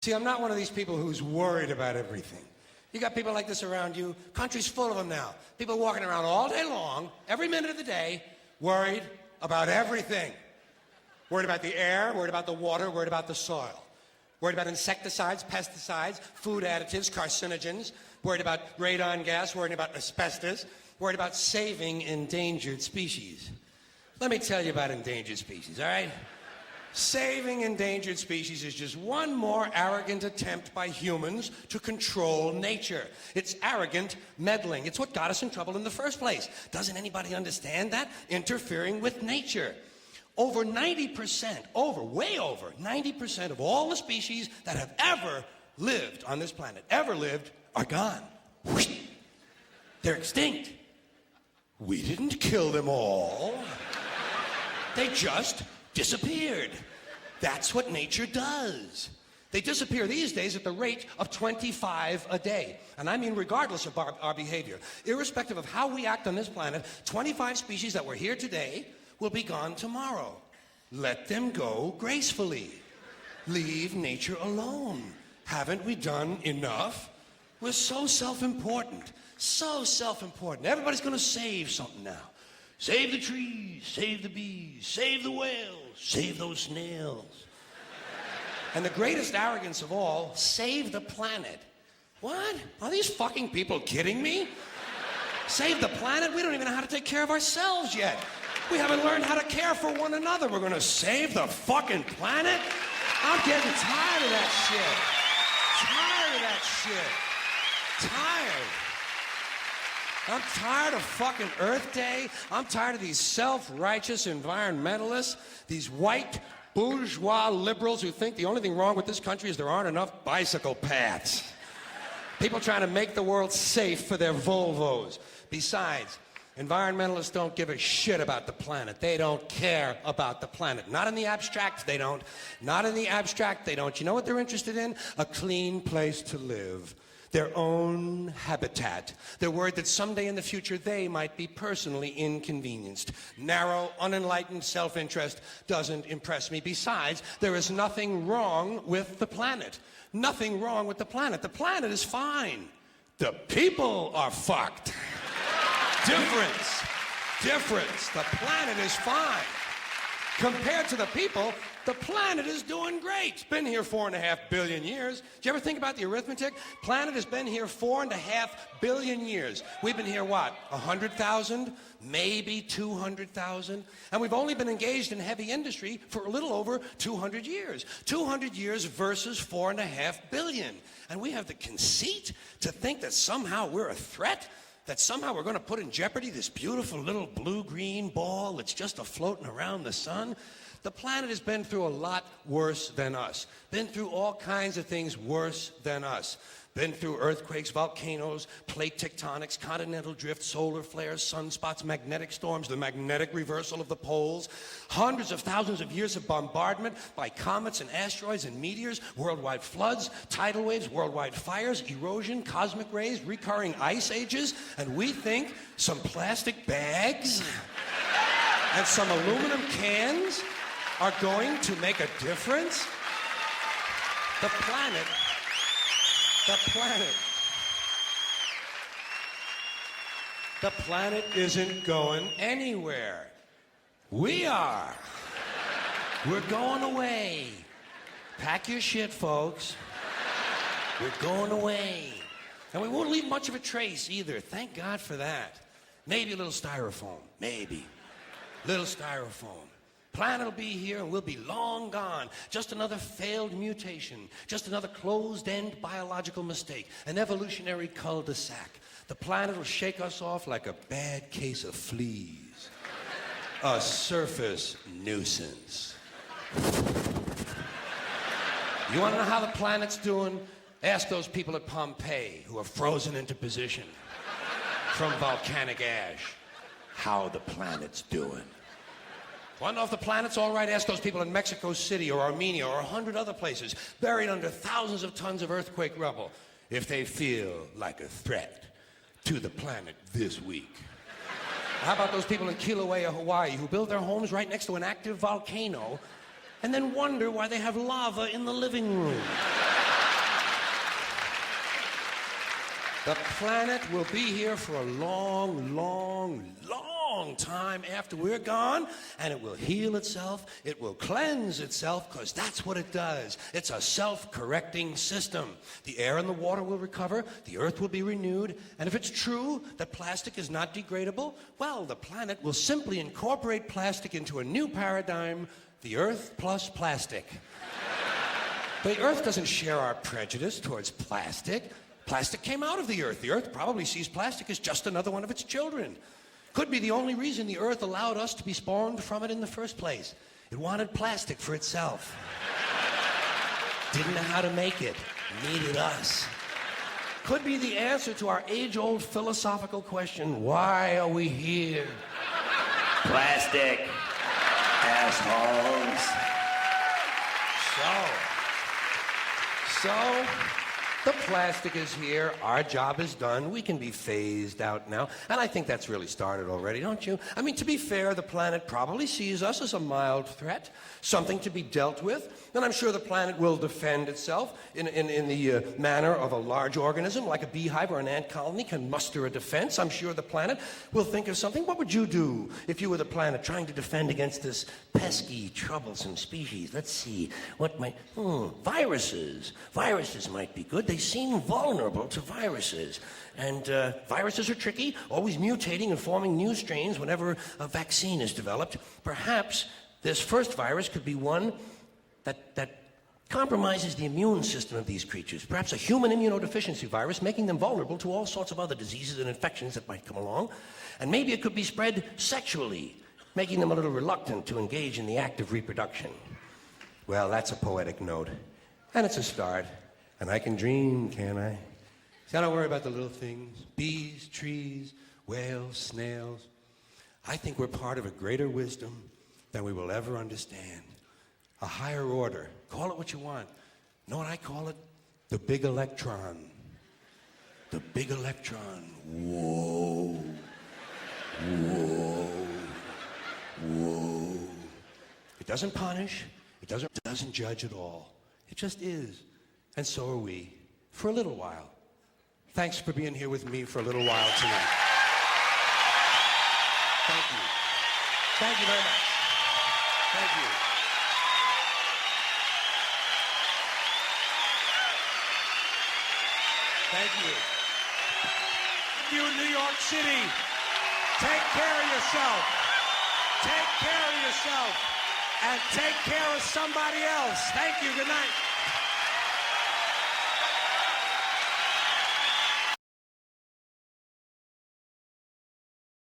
See, I'm not one of these people who's worried about everything. You got people like this around you. Country's full of them now. People walking around all day long, every minute of the day, worried about everything. Worried about the air, worried about the water, worried about the soil. Worried about insecticides, pesticides, food additives, carcinogens. Worried about radon gas, worried about asbestos. Worried about saving endangered species. Let me tell you about endangered species, all right? Saving endangered species is just one more arrogant attempt by humans to control nature. It's arrogant meddling. It's what got us in trouble in the first place. Doesn't anybody understand that? Interfering with nature. Over 90%, way over 90% of all the species that have ever lived on this planet, are gone. They're extinct. We didn't kill them all. They just disappeared. That's what nature does. They disappear these days at the rate of 25 a day. And I mean regardless of our behavior. Irrespective of how we act on this planet, 25 species that were here today will be gone tomorrow. Let them go gracefully. Leave nature alone. Haven't we done enough? We're so self-important. So self-important. Everybody's going to save something now. Save the trees, save the bees, save the whales, save those snails. And the greatest arrogance of all, save the planet. What? Are these fucking people kidding me? Save the planet? We don't even know how to take care of ourselves yet. We haven't learned how to care for one another. We're gonna save the fucking planet? I'm getting tired of that shit. Tired of that shit. Tired. I'm tired of fucking Earth Day. I'm tired of these self-righteous environmentalists, these white bourgeois liberals who think the only thing wrong with this country is there aren't enough bicycle paths. People trying to make the world safe for their Volvos. Besides, environmentalists don't give a shit about the planet. They don't care about the planet. Not in the abstract, they don't. Not in the abstract, they don't. You know what they're interested in? A clean place to live. Their own habitat. They're worried that someday in the future they might be personally inconvenienced. Narrow, unenlightened self-interest doesn't impress me. Besides, there is nothing wrong with the planet. Nothing wrong with the planet. The planet is fine. The people are fucked. Difference. The planet is fine. Compared to the people, the planet is doing great. It's been here 4.5 billion years. Did you ever think about the arithmetic? Planet has been here 4.5 billion years. We've been here, what, 100,000? Maybe 200,000? And we've only been engaged in heavy industry for a little over 200 years. 200 years versus 4.5 billion. And we have the conceit to think that somehow we're a threat? That somehow we're going to put in jeopardy this beautiful little blue-green ball that's just a-floating around the sun? The planet has been through a lot worse than us. Been through all kinds of things worse than us. Been through earthquakes, volcanoes, plate tectonics, continental drift, solar flares, sunspots, magnetic storms, the magnetic reversal of the poles, hundreds of thousands of years of bombardment by comets and asteroids and meteors, worldwide floods, tidal waves, worldwide fires, erosion, cosmic rays, recurring ice ages, and we think some plastic bags and some aluminum cans are going to make a difference? The planet isn't going anywhere. We are. We're going away. Pack your shit, folks. We're going away. And we won't leave much of a trace either. Thank God for that. Maybe a little styrofoam. Maybe. Little styrofoam. Planet will be here and we'll be long gone. Just another failed mutation. Just another closed-end biological mistake. An evolutionary cul-de-sac. The planet will shake us off like a bad case of fleas. A surface nuisance. You want to know how the planet's doing? Ask those people at Pompeii who are frozen into position from volcanic ash how the planet's doing. Want to know if the planet's all right? Ask those people in Mexico City or Armenia or 100 other places buried under thousands of tons of earthquake rubble if they feel like a threat to the planet this week. How about those people in Kilauea, Hawaii who build their homes right next to an active volcano and then wonder why they have lava in the living room? The planet will be here for a long, long, long time after we're gone, and it will heal itself, it will cleanse itself, because that's what it does. It's a self-correcting system. The air and the water will recover, the earth will be renewed, and if it's true that plastic is not degradable, well, the planet will simply incorporate plastic into a new paradigm, the earth plus plastic. The earth doesn't share our prejudice towards plastic. Plastic came out of the earth. The earth probably sees plastic as just another one of its children. Could be the only reason the earth allowed us to be spawned from it in the first place. It wanted plastic for itself. Didn't know how to make it. Needed us. Could be the answer to our age-old philosophical question, why are we here? Plastic. Assholes. So, the plastic is here, our job is done, we can be phased out now, and I think that's really started already, don't you? I mean, to be fair, the planet probably sees us as a mild threat, something to be dealt with, and I'm sure the planet will defend itself in the manner of a large organism, like a beehive or an ant colony can muster a defense. I'm sure the planet will think of something. What would you do if you were the planet trying to defend against this pesky, troublesome species? Let's see, what might... viruses. Viruses might be good. They seem vulnerable to viruses. And viruses are tricky, always mutating and forming new strains whenever a vaccine is developed. Perhaps this first virus could be one that compromises the immune system of these creatures. Perhaps a human immunodeficiency virus, making them vulnerable to all sorts of other diseases and infections that might come along. And maybe it could be spread sexually, making them a little reluctant to engage in the act of reproduction. Well, that's a poetic note. And it's a start. And I can dream, can't I? See, I don't worry about the little things. Bees, trees, whales, snails. I think we're part of a greater wisdom than we will ever understand. A higher order. Call it what you want. Know what I call it? The big electron. The big electron. Whoa. Whoa. Whoa. It doesn't punish. It doesn't judge at all. It just is. And so are we, for a little while. Thanks for being here with me for a little while tonight. Thank you. Thank you very much. Thank you. Thank you. You in New York City, take care of yourself. Take care of yourself. And take care of somebody else. Thank you. Good night.